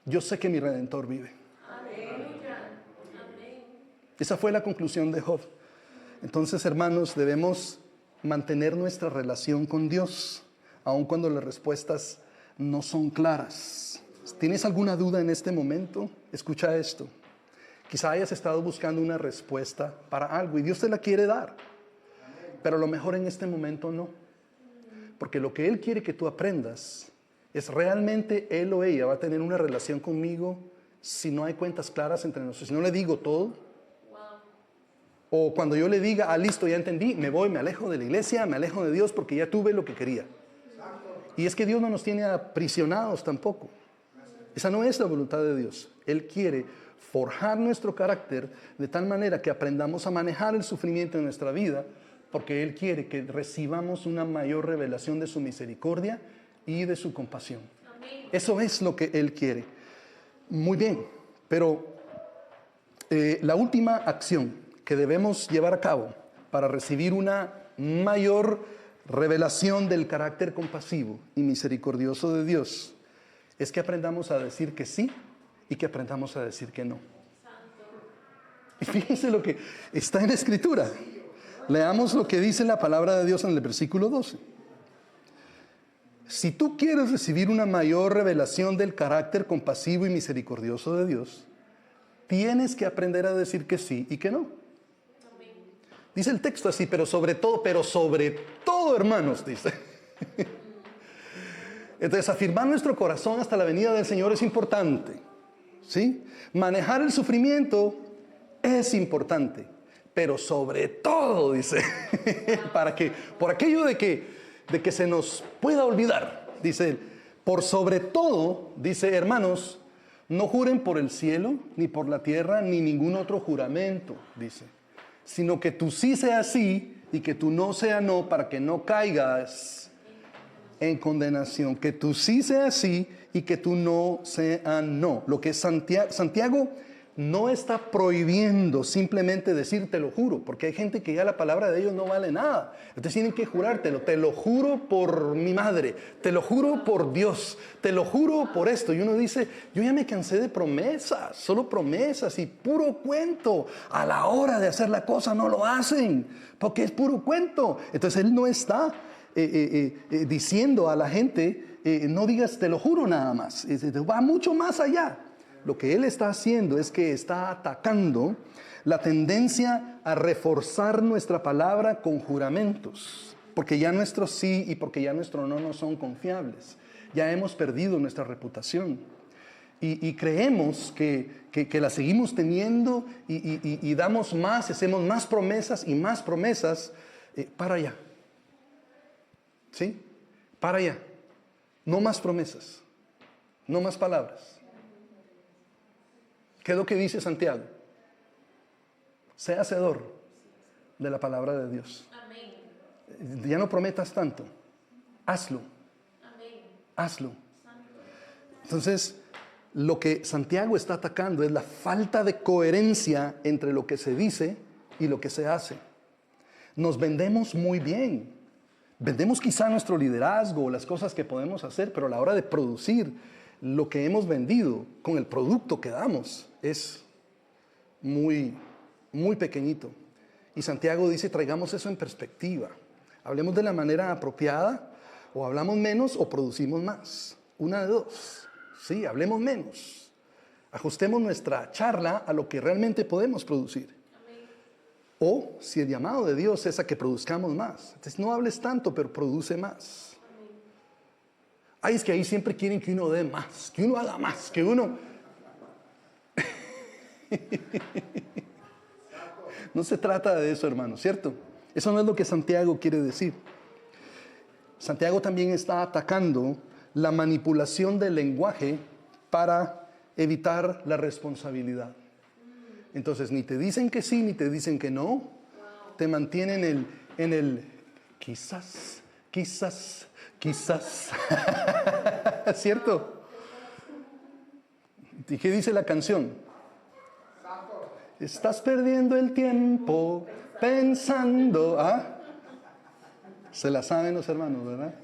yo sé que mi Redentor vive. Esa fue la conclusión de Job. Entonces, hermanos, debemos mantener nuestra relación con Dios, aun cuando las respuestas no son claras. ¿Tienes alguna duda en este momento? Escucha esto. Quizá hayas estado buscando una respuesta para algo y Dios te la quiere dar, pero a lo mejor en este momento no. Porque lo que Él quiere que tú aprendas es realmente Él o ella va a tener una relación conmigo si no hay cuentas claras entre nosotros, si no le digo todo. O cuando yo le diga, listo, ya entendí, me voy, me alejo de la iglesia, me alejo de Dios porque ya tuve lo que quería. Y es que Dios no nos tiene aprisionados tampoco. Esa no es la voluntad de Dios. Él quiere forjar nuestro carácter de tal manera que aprendamos a manejar el sufrimiento en nuestra vida, porque Él quiere que recibamos una mayor revelación de su misericordia y de su compasión. Amén. Eso es lo que Él quiere. Muy bien, pero la última acción que debemos llevar a cabo para recibir una mayor revelación del carácter compasivo y misericordioso de Dios es que aprendamos a decir que sí y que aprendamos a decir que no. Y fíjense lo que está en la Escritura. Leamos lo que dice la palabra de Dios en el versículo 12. Si tú quieres recibir una mayor revelación del carácter compasivo y misericordioso de Dios, tienes que aprender a decir que sí y que no. Dice el texto así, pero sobre todo, hermanos, dice. Entonces, afirmar nuestro corazón hasta la venida del Señor es importante, ¿sí? Manejar el sufrimiento es importante, pero sobre todo, dice, por aquello de que se nos pueda olvidar, dice, por sobre todo, dice, hermanos, no juren por el cielo, ni por la tierra, ni ningún otro juramento, dice, sino que tu sí sea sí y que tu no sea no, para que no caigas en condenación. Que tu sí sea sí y que tu no sea no. Lo que Santiago no está prohibiendo simplemente decir te lo juro, porque hay gente que ya la palabra de ellos no vale nada. Entonces tienen que jurártelo. Te lo juro por mi madre, te lo juro por Dios, te lo juro por esto. Y uno dice, yo ya me cansé de promesas, solo promesas y puro cuento. A la hora de hacer la cosa no lo hacen, porque es puro cuento. Entonces él no está diciendo a la gente, no digas te lo juro nada más. Va mucho más allá. Lo que él está haciendo es que está atacando la tendencia a reforzar nuestra palabra con juramentos, porque ya nuestro sí y porque ya nuestro no son confiables. Ya hemos perdido nuestra reputación y creemos que la seguimos teniendo y damos más, hacemos más promesas y más promesas para allá. ¿Sí? Para allá. No más promesas, no más palabras. ¿Qué es lo que dice Santiago? Sea hacedor de la palabra de Dios. Amén. Ya no prometas tanto. Hazlo. Amén. Hazlo. Entonces, lo que Santiago está atacando es la falta de coherencia entre lo que se dice y lo que se hace. Nos vendemos muy bien. Vendemos quizá nuestro liderazgo o las cosas que podemos hacer, pero a la hora de producir lo que hemos vendido con el producto que damos es muy, muy pequeñito. Y Santiago dice, traigamos eso en perspectiva. Hablemos de la manera apropiada, o hablamos menos o producimos más. Una de dos. Sí, hablemos menos. Ajustemos nuestra charla a lo que realmente podemos producir. O si el llamado de Dios es a que produzcamos más. Entonces no hables tanto, pero produce más. Ay, es que ahí siempre quieren que uno dé más, que uno haga más, que uno... No se trata de eso, hermano, ¿cierto? Eso no es lo que Santiago quiere decir. Santiago también está atacando la manipulación del lenguaje para evitar la responsabilidad. Entonces, ni te dicen que sí, ni te dicen que no. Te mantienen en el quizás. ¿Cierto? ¿Y qué dice la canción? Estás perdiendo el tiempo pensando. ¿Ah? Se la saben los hermanos, ¿verdad?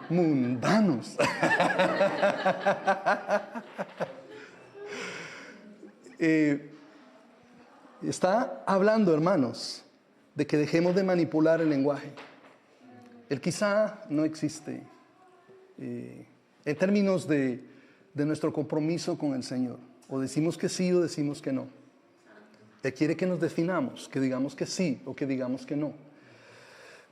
Mundanos. Está hablando, hermanos, de que dejemos de manipular el lenguaje. El quizá no existe en términos de nuestro compromiso con el Señor. O decimos que sí o decimos que no. Él quiere que nos definamos, que digamos que sí o que digamos que no.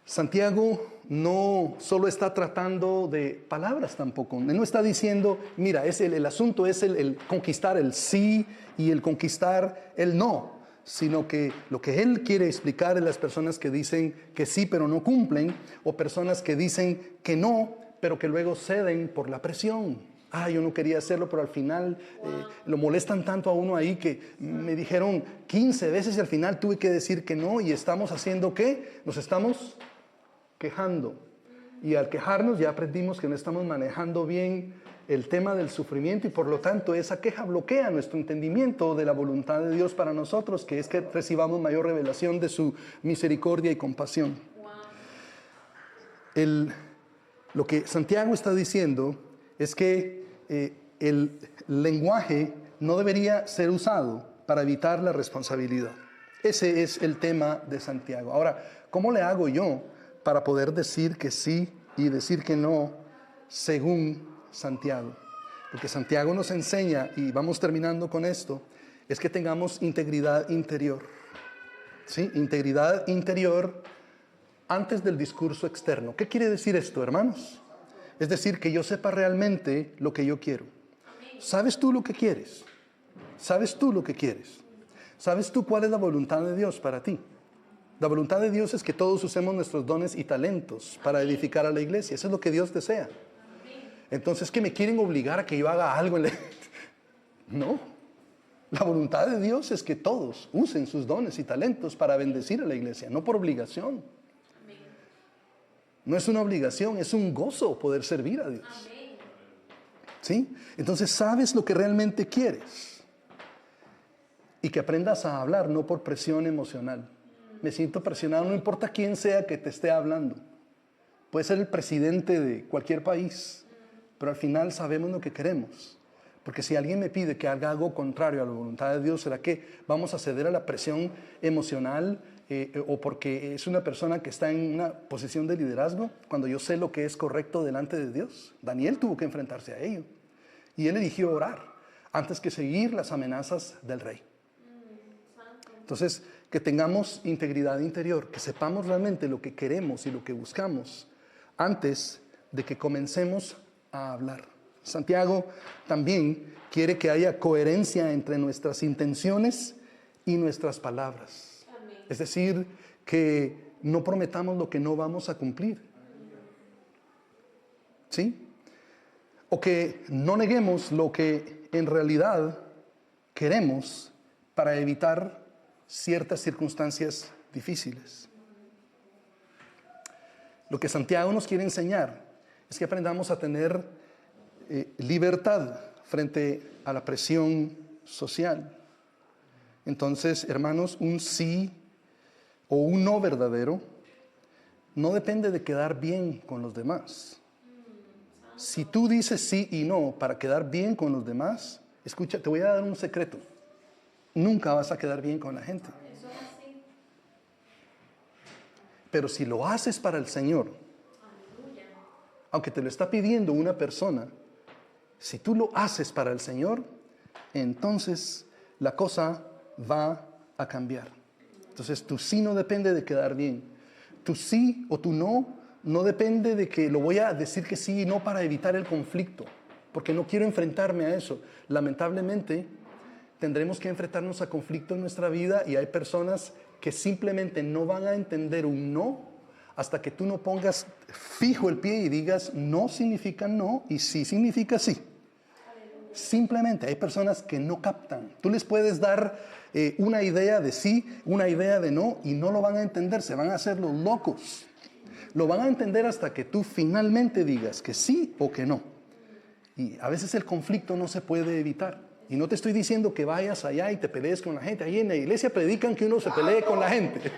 Santiago no solo está tratando de palabras tampoco. Él no está diciendo, mira, el asunto es el conquistar el sí y el conquistar el no. Sino que lo que él quiere explicar es las personas que dicen que sí pero no cumplen, o personas que dicen que no pero que luego ceden por la presión. Yo no quería hacerlo, pero al final lo molestan tanto a uno ahí que me dijeron 15 veces y al final tuve que decir que no. Y estamos haciendo ¿qué? Nos estamos quejando. Y al quejarnos ya aprendimos que no estamos manejando bien el tema del sufrimiento y por lo tanto esa queja bloquea nuestro entendimiento de la voluntad de Dios para nosotros, que es que recibamos mayor revelación de su misericordia y compasión. Lo que Santiago está diciendo es que el lenguaje no debería ser usado para evitar la responsabilidad. Ese es el tema de Santiago. Ahora, ¿cómo le hago yo para poder decir que sí y decir que no según Santiago? Lo que Santiago nos enseña, y vamos terminando con esto, es que tengamos integridad interior. ¿Sí? Integridad interior antes del discurso externo. ¿Qué quiere decir esto, hermanos? Es decir, que yo sepa realmente lo que yo quiero. ¿Sabes tú lo que quieres? ¿Sabes tú lo que quieres? ¿Sabes tú cuál es la voluntad de Dios para ti? La voluntad de Dios es que todos usemos nuestros dones y talentos para edificar a la iglesia. Eso es lo que Dios desea. Entonces, ¿qué me quieren obligar a que yo haga algo? No. La voluntad de Dios es que todos usen sus dones y talentos para bendecir a la iglesia, no por obligación. No es una obligación, es un gozo poder servir a Dios. ¿Sí? Entonces, sabes lo que realmente quieres. Y que aprendas a hablar, no por presión emocional. Me siento presionado, no importa quién sea que te esté hablando. Puede ser el presidente de cualquier país, pero al final sabemos lo que queremos. Porque si alguien me pide que haga algo contrario a la voluntad de Dios, ¿será que vamos a ceder a la presión emocional? O porque es una persona que está en una posición de liderazgo, cuando yo sé lo que es correcto delante de Dios. Daniel tuvo que enfrentarse a ello. Y él eligió orar antes que seguir las amenazas del rey. Entonces, que tengamos integridad interior, que sepamos realmente lo que queremos y lo que buscamos antes de que comencemos a hablar. Santiago también quiere que haya coherencia entre nuestras intenciones y nuestras palabras. Es decir, que no prometamos lo que no vamos a cumplir. ¿Sí? O que no neguemos lo que en realidad queremos para evitar ciertas circunstancias difíciles. Lo que Santiago nos quiere enseñar es que aprendamos a tener libertad frente a la presión social. Entonces, hermanos, un sí o un no verdadero no depende de quedar bien con los demás. Si tú dices sí y no para quedar bien con los demás, escucha, te voy a dar un secreto. Nunca vas a quedar bien con la gente. Pero si lo haces para el Señor, aunque te lo está pidiendo una persona, si tú lo haces para el Señor, entonces la cosa va a cambiar. Entonces tu sí no depende de quedar bien. Tu sí o tu no depende de que lo voy a decir que sí y no para evitar el conflicto, porque no quiero enfrentarme a eso. Lamentablemente tendremos que enfrentarnos a conflicto en nuestra vida y hay personas que simplemente no van a entender un no hasta que tú no pongas fijo el pie y digas no significa no y sí significa sí. Simplemente hay personas que no captan. Tú les puedes dar una idea de sí, una idea de no y no lo van a entender, se van a hacer los locos. Lo van a entender hasta que tú finalmente digas que sí o que no. Y a veces el conflicto no se puede evitar. Y no te estoy diciendo que vayas allá y te pelees con la gente. Ahí en la iglesia predican que uno se pelee con la gente.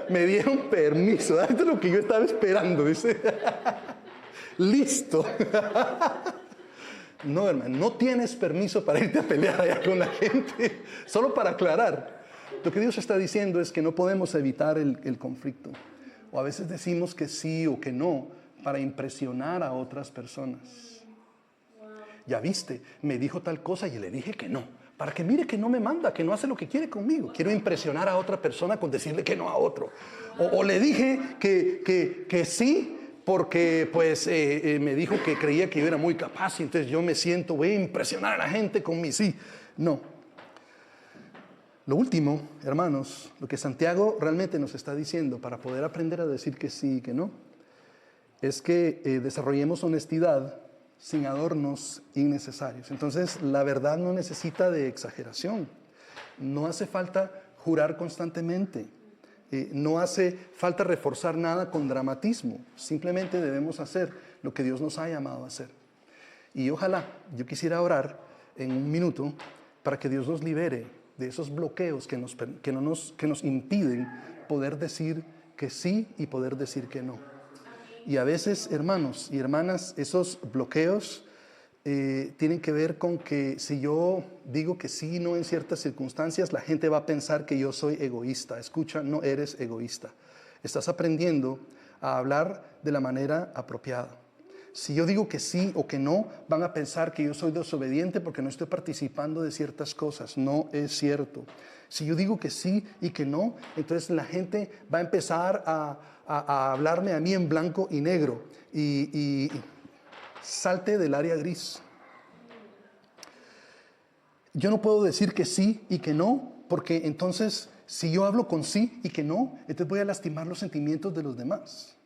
Me dieron permiso. Esto es lo que yo estaba esperando, dice. Listo. No, hermano, no tienes permiso para irte a pelear allá con la gente. Solo para aclarar. Lo que Dios está diciendo es que no podemos evitar el conflicto. O a veces decimos que sí o que no para impresionar a otras personas. Ya viste, me dijo tal cosa y le dije que no. Para que mire que no me manda, que no hace lo que quiere conmigo. Quiero impresionar a otra persona con decirle que no a otro. O le dije que sí porque pues me dijo que creía que yo era muy capaz y entonces yo me siento, voy a impresionar a la gente con mi sí. No. Lo último, hermanos, lo que Santiago realmente nos está diciendo para poder aprender a decir que sí y que no, es que desarrollemos honestidad sin adornos innecesarios. Entonces, la verdad no necesita de exageración. No hace falta jurar constantemente. No hace falta reforzar nada con dramatismo. Simplemente debemos hacer lo que Dios nos ha llamado a hacer. Y ojalá, yo quisiera orar en un minuto para que Dios nos libere de esos bloqueos que nos impiden poder decir que sí y poder decir que no. Y a veces, hermanos y hermanas, esos bloqueos tienen que ver con que si yo digo que sí y no en ciertas circunstancias, la gente va a pensar que yo soy egoísta. Escucha, no eres egoísta. Estás aprendiendo a hablar de la manera apropiada. Si yo digo que sí o que no, van a pensar que yo soy desobediente porque no estoy participando de ciertas cosas. No es cierto. Si yo digo que sí y que no, entonces la gente va a empezar a hablarme a mí en blanco y negro. Y salte del área gris. Yo no puedo decir que sí y que no, porque entonces si yo hablo con sí y que no, entonces voy a lastimar los sentimientos de los demás.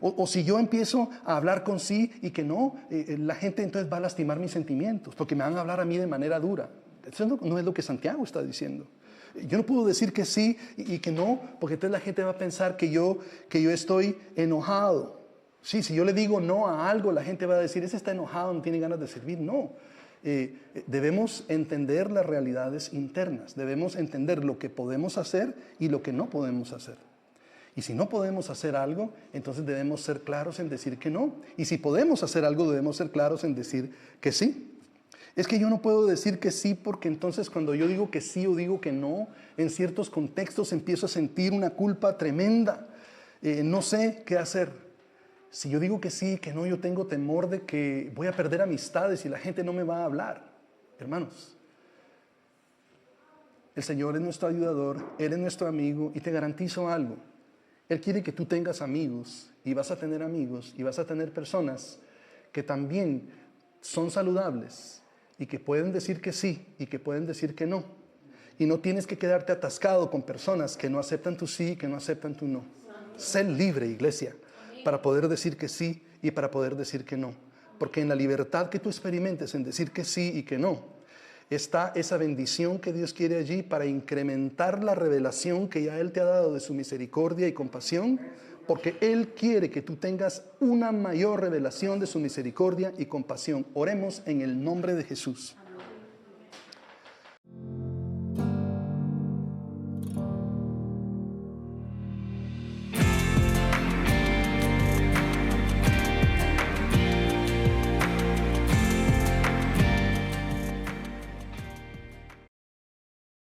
O si yo empiezo a hablar con sí y que no, la gente entonces va a lastimar mis sentimientos, porque me van a hablar a mí de manera dura. Eso no es lo que Santiago está diciendo. Yo no puedo decir que sí y que no, porque entonces la gente va a pensar que yo estoy enojado. Sí, si yo le digo no a algo, la gente va a decir, ese está enojado, no tiene ganas de servir. No, debemos entender las realidades internas, debemos entender lo que podemos hacer y lo que no podemos hacer. Y si no podemos hacer algo, entonces debemos ser claros en decir que no. Y si podemos hacer algo, debemos ser claros en decir que sí. Es que yo no puedo decir que sí porque entonces cuando yo digo que sí o digo que no, en ciertos contextos empiezo a sentir una culpa tremenda. No sé qué hacer. Si yo digo que sí y que no, yo tengo temor de que voy a perder amistades y la gente no me va a hablar. Hermanos, el Señor es nuestro ayudador, Él es nuestro amigo y te garantizo algo. Él quiere que tú tengas amigos y vas a tener amigos y vas a tener personas que también son saludables y que pueden decir que sí y que pueden decir que no. Y no tienes que quedarte atascado con personas que no aceptan tu sí y que no aceptan tu no. Sé libre, iglesia, para poder decir que sí y para poder decir que no. Porque en la libertad que tú experimentes en decir que sí y que no, está esa bendición que Dios quiere allí para incrementar la revelación que ya Él te ha dado de su misericordia y compasión, porque Él quiere que tú tengas una mayor revelación de su misericordia y compasión. Oremos en el nombre de Jesús.